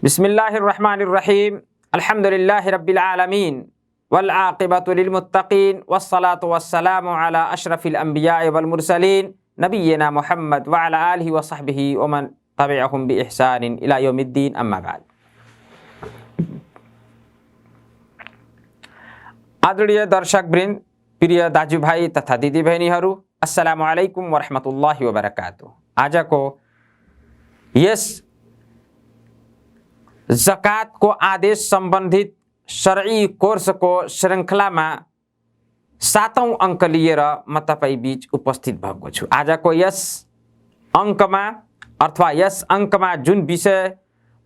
बिस्मिल्लाहिर्रहमानिर्रहीम अल्हम्दुलिल्लाहि रब्बिल आलमीन वल आक़िबतु लिल मुत्तक़ीन वस्सलातु वस्सलामु अला अशरफिल अंबिया'i वल मुरसलीन नबिय्यिना मुहम्मद व अला आलिहि व सहबिहि व मन तबिअहुम बि इहसानिन इला यौमिद्दीन अम्मा बाद। आदरणीय दर्शकवृन्द, प्रिय दाजुभाइ तथा दिदीबहिनीहरू, अस्सलामु अलैकुम व रहमतुल्लाहि व बरकातुहु। आजको यस ज़कात को आदेश सम्बन्धित शरई कोर्स को श्रृङ्खलामा 7औं अङ्क लिएर म तपाईँ बीच उपस्थित भएको छु। आजको यस अङ्कमा अथवा यस अङ्कमा जुन विषय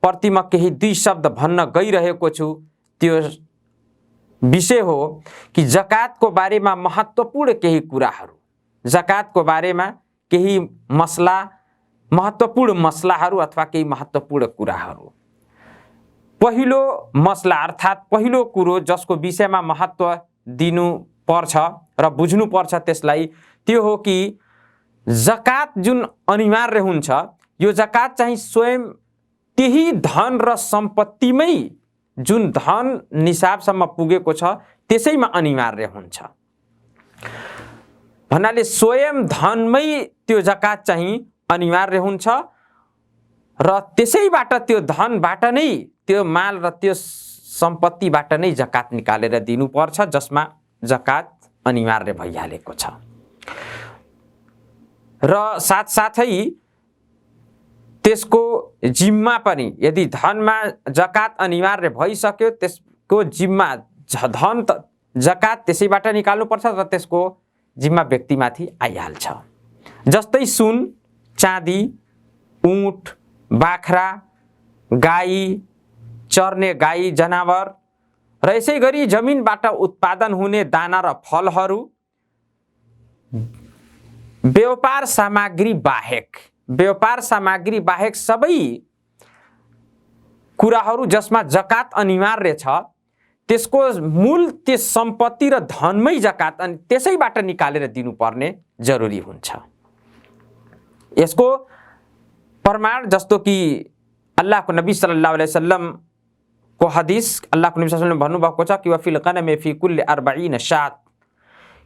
प्रति म केही दुई शब्द भन्न गइरहेको छु त्यो विषय हो कि ज़कातको बारेमा महत्त्वपूर्ण केही कुराहरू, ज़कातको बारेमा केही महत्त्वपूर्ण मसलाहरू अथवा केही महत्त्वपूर्ण कुराहरू। पहिलो मसला अर्थात् पहिलो कुरो जसको विषयमा महत्त्व दिनु पर्छ र बुझ्नु पर्छ त्यसलाई त्यो हो कि ज़कात जुन अनिवार्य हुन्छ यो ज़कात चाहिँ स्वयं त्यही धन र सम्पत्तिमै जुन धन निसाबसम्म पुगेको छ त्यसैमा अनिवार्य हुन्छ भन्नाले स्वयं धनमै त्यो ज़कात चाहिँ अनिवार्य हुन्छ र त्यसैबाट त्यो धनबाट नै त्यो माल र त्यो सम्पत्तिबाट नै ज़कात निकालेर दिनुपर्छ जसमा ज़कात अनिवार्य भइहालेको छ। र साथसाथै त्यसको जिम्मा पनि यदि धनमा ज़कात अनिवार्य भइसक्यो त्यसको जिम्मा धन त ज़कात त्यसैबाट निकाल्नुपर्छ र त्यसको जिम्मा व्यक्तिमाथि आइहाल्छ। जस्तै सुन, चाँदी, ऊँट, बाख्रा, गाई, चर्ने गाई जनावर र यसै गरी जमिनबाट उत्पादन हुने दाना र फलहरू, व्यापार सामग्री बाहेक सबै कुराहरू जसमा ज़कात अनिवार्य छ त्यसको मूल त्यस सम्पत्ति र धनमै ज़कात अनि त्यसैबाट निकालेर दिनुपर्ने जरुरी हुन्छ। यसको प्रमाण जस्तो कि अल्लाहको नबी सल्लल्लाहु अलैहि वसल्लम को हदीस, अल्लाहको नबी सल्लल्लाहु अलैहि वसल्लम भन्नुभएको छ कि वफिल गनम फी कुल्ल 40 शात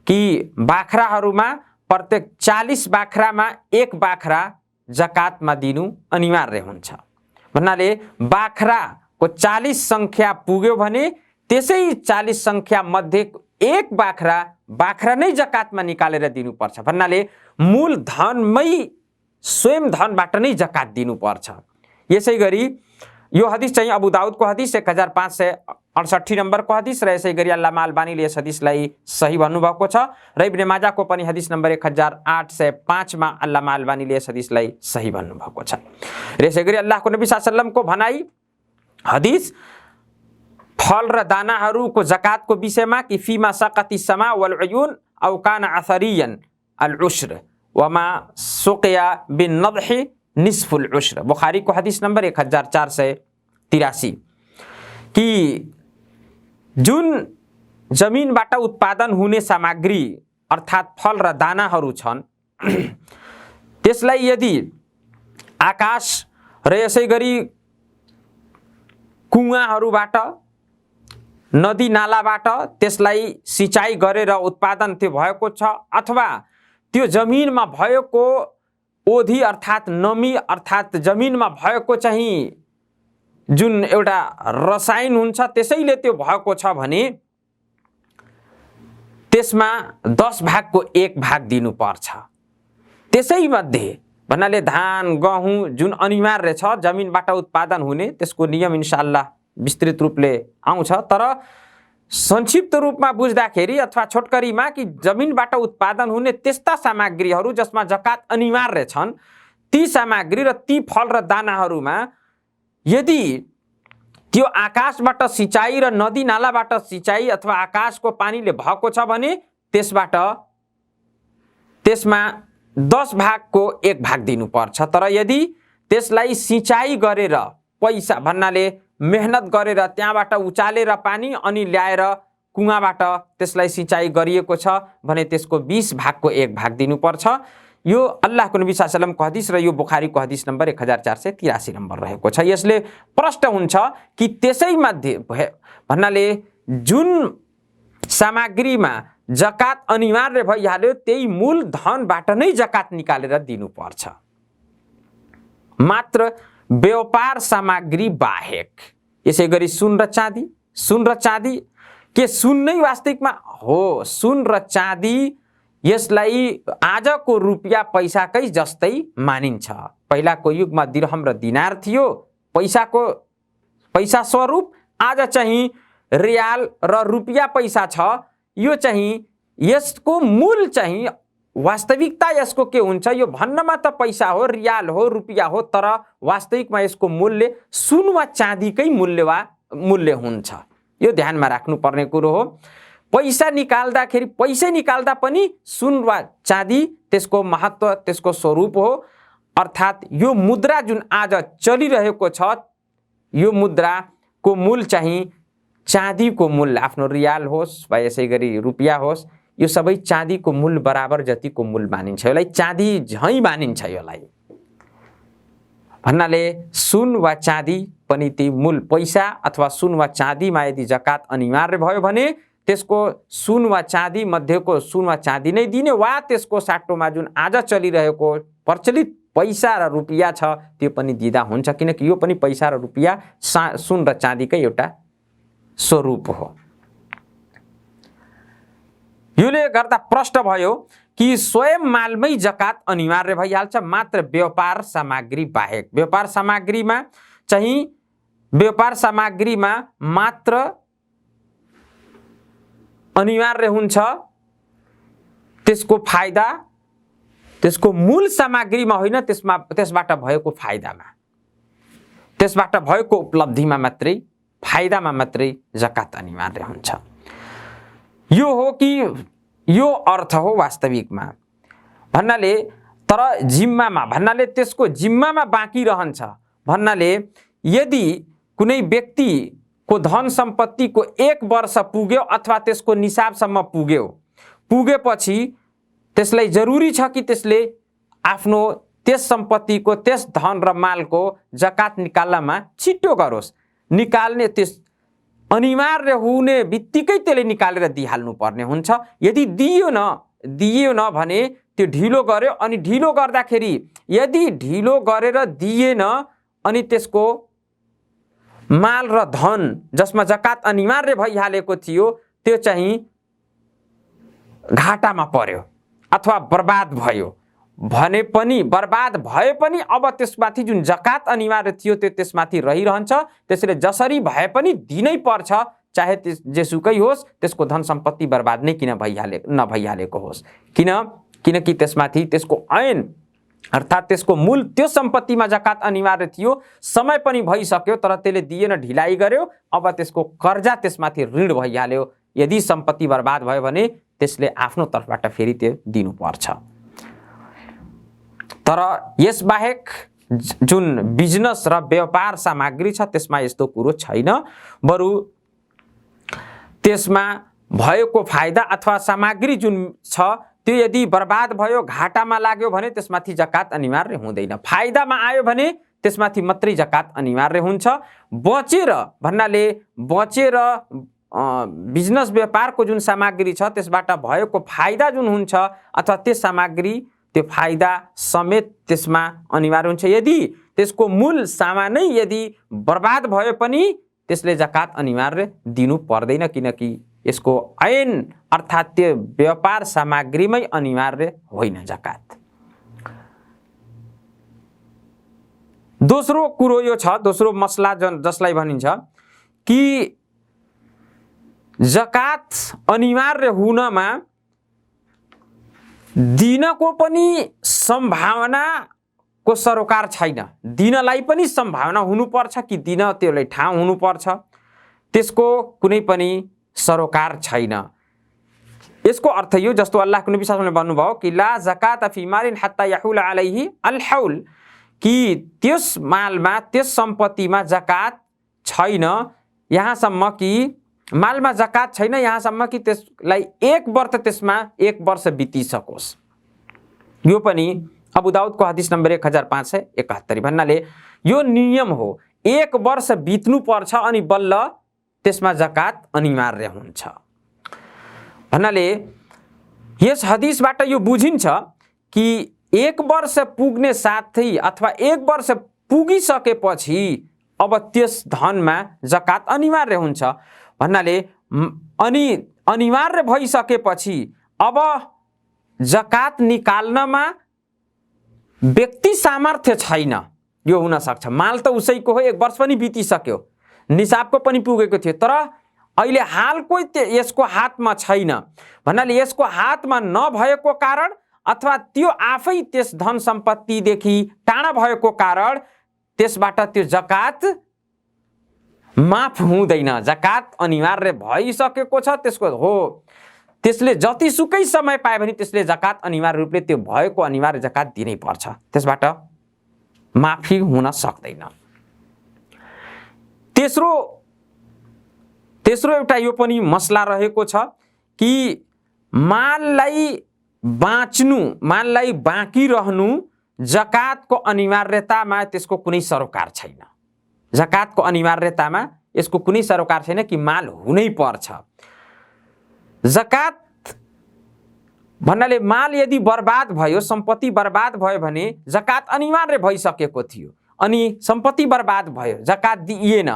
कि बाख्राहरूमा प्रत्येक 40 बाख्रामा एक बाख्रा ज़कातमा दिनु अनिवार्य हुन्छ। भन्नाले बाख्राको 40 संख्या पुग्यो भने त्यसै 40 संख्या मध्ये एक बाख्रा नै ज़कातमा निकालेर दिनुपर्छ। भन्नाले मूल धनमै स्वयं धनबाट नै ज़कात दिनुपर्छ। यसै गरी यो हदीस चाहिँ अबू दाऊदको हदीस 1568 नम्बरको हदीस र यसै गरी अल्लामा अल्बानीले यस हदीसलाई सही भन्नुभएको छ र इब्ने माजाको पनि हदीस नम्बर 1805 मा अल्लामा अल्बानीले यस हदीसलाई सही भन्नुभएको छ। र यसै गरी अल्लाहको नबी सल्लल्लाहु अलैहि वसल्लमको भनाई हदीस फल र दानाहरूको ज़कातको विषयमा कि फीमा सक़ति समा वल उयून औ कान अथरियन अल उश्र वमा सुक़िया बिन नदहि निस्फुल उश्र। बुखारी को हदीस नंबर 1483 कि जुन जमिनबाट उत्पादन हुने सामग्री अर्थात् फल र दानाहरू छन् त्यसलाई यदि आकाश र यसै गरी कुवाहरूबाट नदी नालाबाट त्यसलाई सिँचाइ गरेर उत्पादन त्यो भएको छ अथवा त्यो जमिनमा भएको ओधी अर्थात् नमी अर्थात् जमिनमा भएको चाहिँ जुन एउटा रसायन हुन्छ त्यसैले त्यो भएको छ भने त्यसमा 10 भागको 1 भाग दिनुपर्छ। त्यसैमध्ये भन्नाले धान, गहुँ जुन अनिवार्य छ जमिनबाट उत्पादन हुने त्यसको नियम इन्शाअल्लाह विस्तृत रूपले आउँछ, तर संक्षिप्त रूपमा बुझ्दाखेरि अथवा छोटकरीमा कि जमिनबाट उत्पादन हुने त्यस्ता सामग्रीहरू जसमा ज़कात अनिवार्य छन् ती सामग्री र ती फल र दानाहरूमा यदि त्यो आकाशबाट सिँचाइ र नदी नालाबाट सिँचाइ अथवा आकाशको पानीले भएको छ भने त्यसमा 10 भागको 1 भाग दिनुपर्छ। तर यदि त्यसलाई सिँचाइ गरेर पैसा भन्नाले मेहनत गरेर त्यहाँबाट उचालेर पानी अनि ल्याएर कुवाबाट त्यसलाई सिँचाइ गरिएको छ भने त्यसको 20 भागको 1 भाग दिनुपर्छ। यो अल्लाहको नबी सल्लल्लाहु अलैहि वसल्लमको हदिस र यो बुखारीको हदिस नम्बर 1483 नम्बर रहेको छ। यसले प्रष्ट हुन्छ कि त्यसैमध्ये भन्नाले जुन सामग्रीमा जकात अनिवार्य भइहाल्यो त्यही मूल धनबाट नै जकात निकालेर दिनुपर्छ, मात्र व्यापार सामग्री बाहेक। यसै गरी सुन र चाँदी के सुन नै वास्तविकमा हो? सुन र चाँदी यसलाई आजको रुपियाँ पैसाकै जस्तै मानिन्छ। पहिलाको युगमा दिरहम र दिनार थियो पैसा स्वरूप, आज चाहिँ रियाल र रुपियाँ पैसा छ। यो चाहिँ यसको मूल चाहिँ वास्तविकता यसको के हुन्छ? यो भन्नमा त पैसा हो, रियाल हो, रुपियाँ हो, तर वास्तविकमा यसको मूल्य सुन वा चाँदीकै मूल्य हुन्छ। यो ध्यानमा राख्नुपर्ने कुरो हो। पैसा निकाल्दा पनि सुन वा चाँदी त्यसको महत्व, त्यसको स्वरूप हो। अर्थात् यो मुद्रा जुन आज चलिरहेको छ, यो मुद्राको मूल चाहिँ चाँदीको मूल, आफ्नो रियाल होस् वा यसै गरी रुपियाँ होस्, यो सबै चाँदीको मूल बराबर जतिको मूल मानिन्छ। यसलाई चाँदी झैँ मानिन्छ। यसलाई भन्नाले सुन वा चाँदी पनि ती मूल पैसा अथवा सुन वा चाँदीमा यदि जकात अनिवार्य भयो भने त्यसको सुन वा चाँदी मध्येको सुन वा चाँदी नै दिने, वा त्यसको साटोमा जुन आज चलिरहेको प्रचलित पैसा र रुपियाँ छ त्यो पनि दिँदा हुन्छ, किनकि यो पनि पैसा र रुपियाँ सुन र चाँदीकै एउटा स्वरूप हो। योले गर्दा प्रष्ट भयो कि स्वयं मालमै जकात अनिवार्य भइहाल्छ, मात्र व्यापार सामग्री बाहेक। व्यापार सामग्रीमा मात्र अनिवार्य हुन्छ त्यसको फाइदा, त्यसको मूल सामग्रीमा होइन, त्यसबाट भएको फाइदामा, त्यसबाट भएको उपलब्धिमा मात्रै, फाइदामा मात्रै जकात अनिवार्य हुन्छ। यो हो कि यो अर्थ हो वास्तविकमा। भन्नाले तर जिम्मामा, भन्नाले त्यसको जिम्मामा बाँकी रहन्छ। भन्नाले यदि कुनै व्यक्तिको धन सम्पत्तिको 1 वर्ष पुग्यो अथवा त्यसको निसाबसम्म पुगेपछि त्यसलाई जरुरी छ कि त्यसले आफ्नो त्यस सम्पत्तिको, त्यस धन र मालको जकात निकाल्नमा छिटो गरोस्। निकाल्ने त्यस अनिवार्य हुने बित्तिकै त्यसले निकालेर दिइहाल्नु पर्ने हुन्छ। यदि दियो न भने त्यो ढिलो गर्यो, अनि ढिलो गर्दाखेरि यदि ढिलो गरेर दिएन अनि त्यसको माल र धन जसमा जकात अनिवार्य भइहालेको थियो त्यो चाहिँ घाटामा पर्यो अथवा बर्बाद भयो भने पनि, बर्बाद भए पनि अब त्यसमाथि जुन जकात अनिवार्य थियो त्यो त्यसमाथि रहिरहन्छ। त्यसैले जसरी भए पनि दिनै पर्छ, चाहे जेसुकै होस्, त्यसको धन सम्पत्ति बर्बाद नै किन नभइहालेको होस्। किनकि त्यसमाथि त्यसको ऐन अर्थात् त्यसको मूल, त्यो सम्पत्तिमा जकात अनिवार्य थियो, समय पनि भइसक्यो तर त्यसले दिएन, ढिलाइ गर्यो, अब त्यसको कर्जा त्यसमाथि ऋण भइहाल्यो। यदि सम्पत्ति बर्बाद भयो भने त्यसले आफ्नो तर्फबाट फेरि त्यो दिनुपर्छ। तर यसबाहेक जुन बिजनेस र व्यापार सामग्री छ त्यसमा यस्तो कुरो छैन। बरु त्यसमा भएको फाइदा अथवा सामग्री जुन छ त्यो यदि बर्बाद भयो, घाटामा लाग्यो भने त्यसमाथि जकात अनिवार्य हुँदैन। फाइदामा आयो भने त्यसमाथि मात्रै जकात अनिवार्य हुन्छ। भन्नाले बचेर बिजनेस व्यापारको जुन सामग्री छ त्यसबाट भएको फाइदा जुन हुन्छ अथवा त्यस सामग्री, त्यो फाइदा समेत त्यसमा अनिवार्य हुन्छ। यदि त्यसको मूल सामानै यदि बर्बाद भए पनि त्यसले जकात अनिवार्य दिनु पर्दैन, किनकि यसको ऐन अर्थात् त्यो व्यापार सामग्रीमै अनिवार्य होइन जकात। दोस्रो कुरो यो छ, दोस्रो मसला जसलाई भनिन्छ कि जकात अनिवार्य हुनमा दिनको पनि सम्भावनाको सरोकार छैन। दिनलाई पनि सम्भावना हुनुपर्छ कि दिन त्यसलाई ठाउँ हुनुपर्छ, त्यसको कुनै पनि सरोकार छैन। यसको अर्थ यो, जस्तो अल्लाहको नबी सल्लल्लाहु अलैहि वसल्लम भन्नुभयो कि ला ज़कात फी मालिन हत्ता यहुल अलैहि अलहौल, कि त्यस मालमा, त्यस सम्पत्तिमा जकात छैन यहाँसम्म कि मालमा जकात छैन यहाँसम्म कि त्यसलाई 1 वर्ष, त्यसमा 1 वर्ष बितिसकोस्। यो पनि अबू दाउदको हदिस नम्बर 1571 भन्नाले यो नियम हो, 1 वर्ष बित्नु पर्छ अनि बल्ल त्यसमा जकात अनिवार्य हुन्छ। भन्नाले यस हदिसबाट यो बुझिन्छ कि 1 वर्ष पुग्ने साथै अथवा 1 वर्ष पुगिसकेपछि अब त्यस धनमा जकात अनिवार्य हुन्छ। भन्नाले अनि अनिवार्य भइसकेपछि अब जकात निकाल्नमा व्यक्ति सामर्थ्य छैन, यो हुन सक्छ। माल त उसैको हो, 1 वर्ष पनि बितिसक्यो, निसाबको पनि पुगेको थियो, तर अहिले हाल कोही यसको हातमा छैन। भन्नाले यसको हातमा नभएको कारण अथवा त्यो आफै त्यस धन सम्पत्तिदेखि टाढा भएको कारण त्यसबाट त्यो जकात माफ हुँदैन, जकात अनिवार्य भइसकेको छ त्यसको हो। त्यसले जतिसुकै समय पाए भने त्यसले जकात अनिवार्य रूपले त्यो भएको अनिवार्य जकात दिनै पर्छ, त्यसबाट माफी हुन सक्दैन। तेस्रो एउटा यो पनि मसला रहेको छ कि माललाई बाँकी रहनु जकातको अनिवार्यतामा त्यसको कुनै सरोकार छैन। जकातको अनिवार्यतामा यसको कुनै सरोकार छैन कि माल हुनै पर्छ। जकात भन्नाले माल यदि बर्बाद भयो, सम्पत्ति बर्बाद भयो भने जकात अनिवार्य भइसकेको थियो अनि सम्पत्ति बर्बाद भयो, जकात दिइएन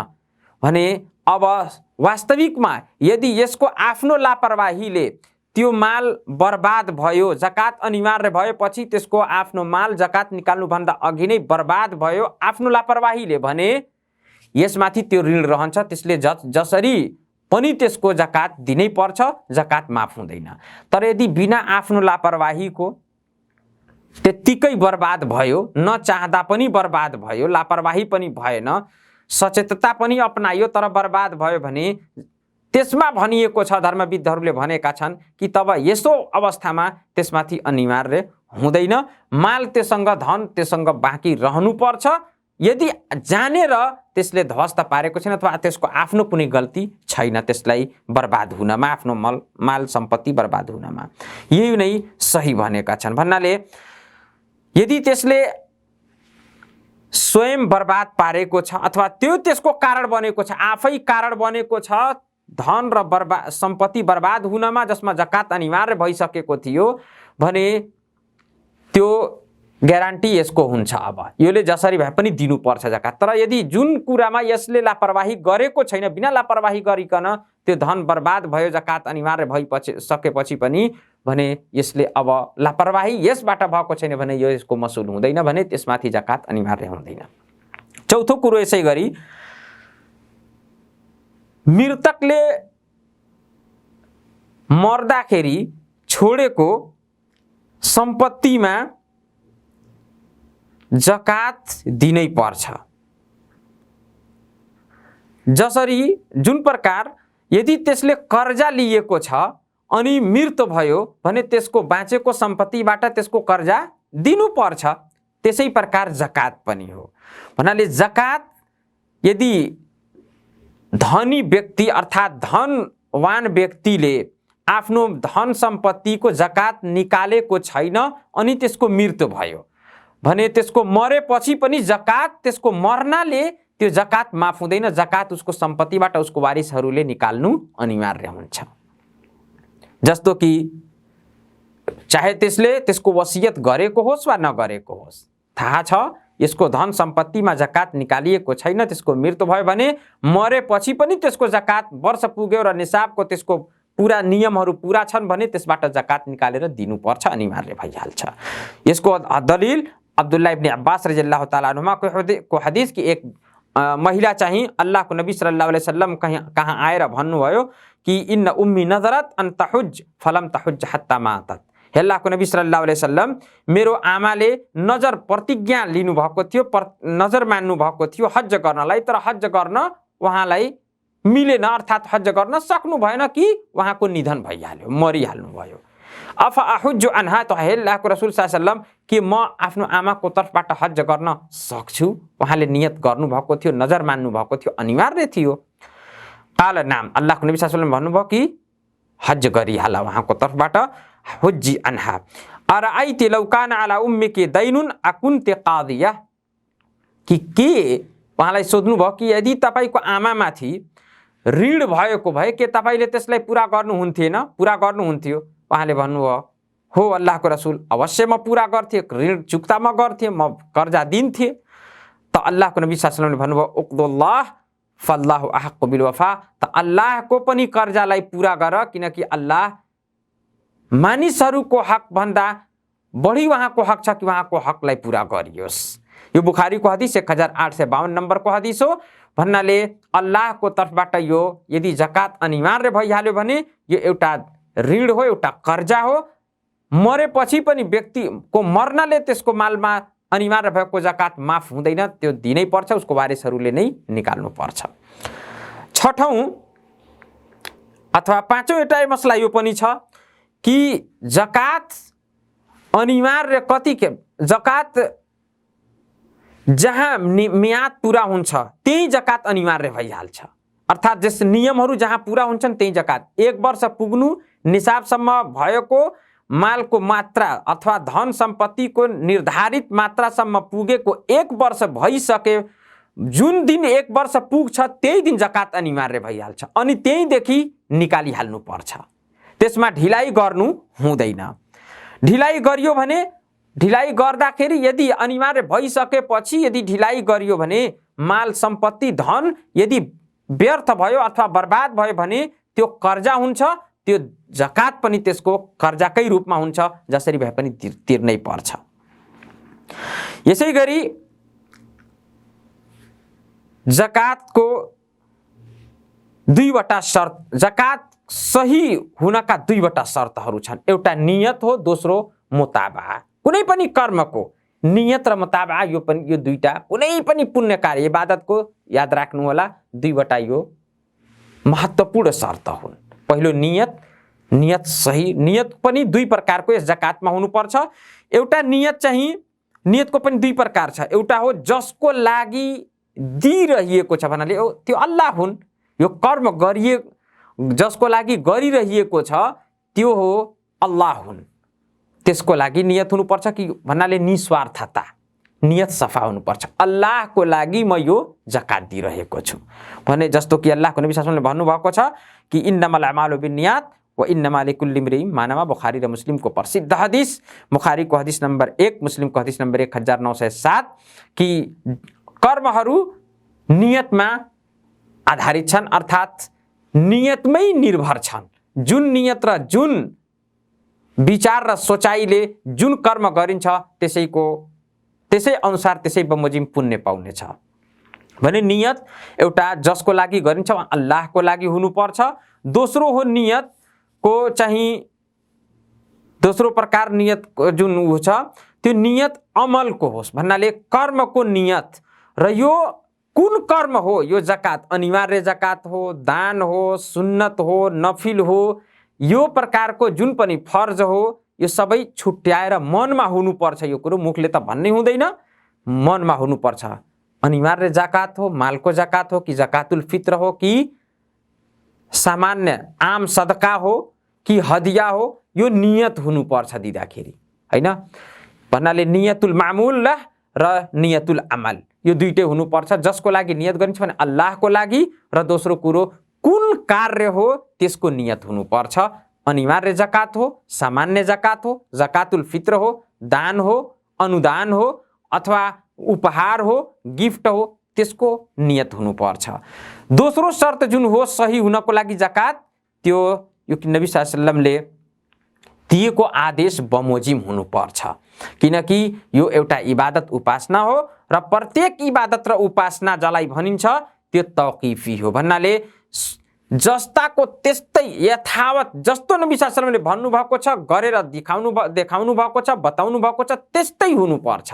भने अब वास्तविकमा यदि यसको आफ्नो लापरवाहीले त्यो माल बर्बाद भयो, जकात अनिवार्य भएपछि त्यसको आफ्नो माल जकात निकाल्नुभन्दा अघि नै बर्बाद भयो आफ्नो लापरवाहीले भने यसमाथि त्यो ऋण रहन्छ। त्यसले जसरी पनि त्यसको जकात दिनै पर्छ, जकात माफ हुँदैन। तर यदि बिना आफ्नो लापरवाहीको त्यत्तिकै बर्बाद भयो, नचाहँदा पनि बर्बाद भयो, लापरवाही पनि भएन, सचेतता पनि अपनायो तर बर्बाद भयो भने त्यसमा भनिएको छ, धर्मविदहरूले भनेका छन् कि तब यसो अवस्थामा त्यसमाथि अनिवार्य हुँदैन। माल त्योसँग, धन त्योसँग बाँकी रहनुपर्छ। यदि जानेर त्यसले ध्वस्त पारेको छैन अथवा त्यसको आफ्नो कुनै गल्ती छैन त्यसलाई बर्बाद हुनमा, आफ्नो माल सम्पत्ति बर्बाद हुनमा, यही नै सही भनेका छन्। भन्नाले यदि त्यसले स्वयं बर्बाद पारेको छ अथवा त्यो त्यसको कारण बनेको छ, आफै कारण बनेको छ धन र सम्पत्ति बर्बाद हुनमा, जसमा जकात अनिवार्य भइसकेको थियो भने त्यो ग्यारेन्टी यसको हुन्छ। अब यसले जसरी भए पनि दिनुपर्छ जकात। तर यदि जुन कुरामा यसले लापरवाही गरेको छैन, बिना लापरवाही गरिकन त्यो धन बर्बाद भयो, जकात अनिवार्य भइसकेपछि पनि भने यसले अब लापरवाही यसबाट भएको छैन भने यो यसको मसुल हुँदैन भने त्यसमाथि जकात अनिवार्य हुँदैन। चौथो कुरो यसै गरी मृतकले मर्दाखेरि छोडेको सम्पत्तिमा जकात दिनै पर्छ। जसरी जुन प्रकार यदि त्यसले कर्जा लिएको छ अनि मृत्यु भयो भने त्यसको बाँचेको सम्पत्तिबाट त्यसको कर्जा दिनुपर्छ, त्यसै प्रकार जकात पनि हो। भन्नाले जकात यदि धनी व्यक्ति अर्थात् धनवान व्यक्तिले आफ्नो धन सम्पत्तिको जकात निकालेको छैन अनि त्यसको मृत्यु भयो भने त्यसको मरेपछि पनि जकात त्यसको मर्नाले त्यो जकात माफ हुँदैन। जकात उसको सम्पत्तिबाट उसको वारिसहरूले निकाल्नु अनिवार्य हुन्छ। जस्तो कि चाहे त्यसले त्यसको वसियत गरेको होस् वा नगरेको होस्, थाहा छ यसको धन सम्पत्तिमा जकात निकालिएको छैन, त्यसको मृत्यु भयो भने मरेपछि पनि त्यसको जकात वर्ष पुग्यो र निसाबको त्यसको पूरा नियमहरू पूरा छन् भने त्यसबाट जकात निकालेर दिनुपर्छ, अनिवार्य भइहाल्छ। यसको दलिल अब्दुल्लाह इब्न अब्बास रज़ियल्लाहु ताला अन्हुमा को हदीस की एक महिला चाहिँ अल्लाहको नबी सल्लल्लाहु अलैहि वसल्लम कहाँ आएर भन्नुभयो कि इन्न उम्मी नजरत अन तहुज फलम तहुज हत्ता मातत। हे अल्लाहको नबी सल्लल्लाहु अलैहि वसल्लम, मेरो आमाले नजर प्रतिज्ञा लिनुभएको थियो, नजर मान्नु भएको थियो हज गर्नलाई, तर हज गर्न उहाँलाई मिलेन अर्थात् हज गर्न सक्नु भएन कि उहाँको निधन भइहाल्यो, मरिहाल्नु भयो। अफ अहुज अनहा, तो हे अल्लाहको रसूल सल्लल्लाहु अलैहि वसल्लम कि म आफ्नो आमाको तर्फबाट हज गर्न सक्छु? उहाँले नियत गर्नु भएको थियो, नजर मान्नु भएको थियो, अनिवार्य थियो। काल नाम, अल्लाहको नबी सल्लल्लाहु अलैहि वसल्लम भन्नुभयो कि हज गरिहाल उहाँको तर्फबाट, हुज्जी अनहा। अराइते लौ कान अला उम्मिकी दैनुन अकुन्ते कादिया, कि के उहाँलाई सोध्नुभयो कि यदि तपाईँको आमामाथि ऋण भएको भए के तपाईँले त्यसलाई पुरा गर्नुहुन्थेन, पुरा गर्नुहुन्थ्यो? उहाँले भन्नुभयो, हो अल्लाहको रसुल, अवश्य म पुरा गर्थेँ, ऋण चुक्ता म गर्थेँ, म कर्जा दिन्थेँ। त अल्लाहको नबी सल्लल्लाहु अलैहि वसल्लमले भन्नुभयो, उक्दुल्लाह फल्लाहु अहक्कु बिल वफा, त अल्लाहको पनि कर्जालाई पुरा गर, किनकि अल्लाह मानिसहरूको हक भन्दा बढी उहाँको हक छ कि उहाँको हकलाई पुरा गरियोस्। यो बुखारीको हदिस 1852 नम्बरको हदिस हो। भन्नाले अल्लाहको तर्फबाट यो यदि जकात अनिवार्य भइहाल्यो भने यो एउटा ऋण हो, एउटा कर्जा हो। मरेपछि पनि व्यक्तिको मर्नले त्यसको मालमा अनिवार्य भएको जकात माफ हुँदैन, त्यो दिनै पर्छ, उसको वारिसहरूले नै निकाल्नु पर्छ। छठौं अथवा पाँचौं एउटा मसला यो पनि छ कि जकात अनिवार्य कति के जकात जहाँ मियाद पूरा हुन्छ त्यही जकात अनिवार्य भइहाल्छ। अर्थात् जस नियमहरू जहाँ पूरा हुन्छन् त्यही जकात। 1 वर्ष पुग्नु निसाबसम्म भएको मालको मात्रा अथवा धन सम्पत्तिको निर्धारित मात्रासम्म पुगेको 1 वर्ष भइसके, जुन दिन 1 वर्ष पुग्छ त्यही दिन जकात अनिवार्य भइहाल्छ अनि त्यहीदेखि निकालिहाल्नु पर्छ। त्यसमा ढिलाइ गर्नु हुँदैन। ढिलाइ गरियो भने, ढिलाइ गर्दाखेरि यदि अनिवार्य भइसकेपछि यदि ढिलाइ गरियो भने माल सम्पत्ति धन यदि व्यर्थ भयो अथवा बर्बाद भयो भने त्यो कर्जा हुन्छ, त्यो जकात पनि त्यसको कर्जाकै रूपमा हुन्छ, जसरी भए पनि तिर्नै पर्छ। यसै गरी जकातको 2 वटा शर्त, जकात सही हुनका 2 वटा शर्तहरू छन्। एउटा नियत हो, दोस्रो मुताबा। कुनै पनि कर्मको नियत र मुताबा यो दुईटा कुनै पनि पुण्य कार्य इबादतको याद राख्नु होला, 2 वटा यो महत्त्वपूर्ण शर्त हुन्। पहिलो नियत, नियत सही, नियत पनि 2 प्रकारको यस जकातमा हुनुपर्छ। एउटा नियत चाहिँ नियतको पनि 2 प्रकार छ। एउटा हो जसको लागि दिइरहेको छ, भन्नाले त्यो अल्लाह हुन्, यो कर्म गरिए जसको लागि गरिरहेको छ त्यो हो अल्लाह हुन्, त्यसको लागि नियत हुनुपर्छ कि भन्नाले निस्वार्थता, नियत सफा हुनुपर्छ। अल्लाहको लागि म यो जकात दिइरहेको छु भने, जस्तो कि अल्लाहको नबी सल्लल्लाहु अलैहि वसल्लमले भन्नुभएको छ कि इन्नमल अमालु बिन्नियात व इन्नमा लिकुल्लि इम्रिइन मा नवा। बुखारी र मुस्लिमको प्रसिद्ध हदिस, बुखारीको हदिस नम्बर 1, मुस्लिमको हदिस नम्बर 1907 कि कर्महरू नियतमा आधारित छन्, अर्थात् नियतमै निर्भर छन्। जुन नियत र जुन विचार र सोचाइले जुन कर्म गरिन्छ त्यसै अनुसार त्यसै बमोजिम पुण्य पाउनेछ भने नियत एउटा जसको लागि गरिन्छ अल्लाहको लागि हुनुपर्छ। दोस्रो हो नियतको चाहिँ दोस्रो प्रकार नियत जुन छ त्यो नियत अमलको होस्, भन्नाले कर्मको नियत र यो कुन कर्म हो, यो जकात अनिवार्य जकात हो, दान हो, सुन्नत हो, नफिल हो, यो प्रकारको जुन पनि फर्ज हो, यो सबै छुट्याएर मनमा हुनुपर्छ। यो कुरो मुखले त भन्नै हुँदैन, मनमा हुनुपर्छ। अनिवार्य जकात हो, मालको जकात हो कि जकातुल फित्र हो कि सामान्य आम सदका हो कि हदिया हो, यो नियत हुनुपर्छ दिँदाखेरि, हैन? भन्नाले नियतुल मामुल र नियतुल अमल यो दुईटै हुनुपर्छ। जसको लागि नियत गरिन्छ भने अल्लाहको लागि, र दोस्रो कुरो कुन कार्य हो त्यसको नियत हुनुपर्छ। अनिवार्य जकात हो, सामान्य जकात हो, जकातुल फित्र हो, दान हो, अनुदान हो अथवा उपहार हो, गिफ्ट हो, त्यसको नियत हुनुपर्छ। दोस्रो शर्त जुन हो सही हुनको लागि जकात, त्यो यो नबी सल्लल्लाहु अलैहि वसल्लमले दिएको आदेश बमोजिम हुनुपर्छ, किनकि यो एउटा इबादत उपासना हो र प्रत्येक इबादत र उपासना जसलाई भनिन्छ त्यो तौक़ीफी हो। भन्नाले जस्ताको त्यस्तै यथावत जस्तो नबी सल्लल्लाहु अलैहि वसल्लमले भन्नुभएको छ, गरेर देखाउनु भएको छ, बताउनु भएको छ, त्यस्तै हुनुपर्छ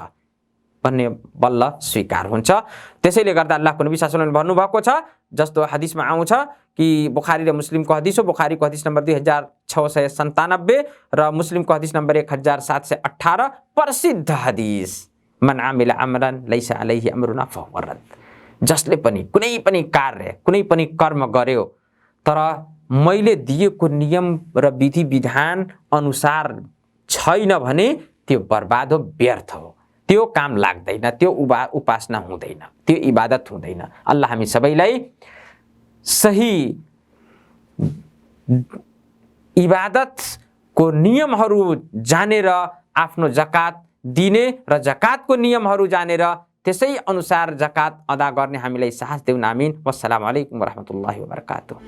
भन्ने बल्ल स्वीकार हुन्छ। त्यसैले गर्दा अल्लाहको नबी सल्लल्लाहु अलैहि वसल्लमले भन्नुभएको छ, जस्तो हदिसमा आउँछ कि बुखारी र मुस्लिमको हदिस हो, बुखारीको हदिस नम्बर 2697 र मुस्लिमको हदिस नम्बर 1718 प्रसिद्ध हदिस, मन आमिल अमरन लैसा अलैहि अमरुना फहुव रद्द। जसले पनि कुनै पनि कार्य, कुनै पनि कर्म गर्यो तर मैले दिएको नियम र विधि विधान अनुसार छैन भने त्यो बर्बाद हो, व्यर्थ हो, त्यो काम लाग्दैन, त्यो उपासना हुँदैन, त्यो इबादत हुँदैन। अल्लाह हामी सबैलाई सही इबादतको नियमहरू जानेर आफ्नो जकात दिने र जकातको नियमहरू जानेर त्यसै अनुसार जकात अदा गर्ने हामीलाई साहस देऊन्। आमीन। वस्सलामु अलैकुम वरहमतुल्लाहि वबरकातुहू।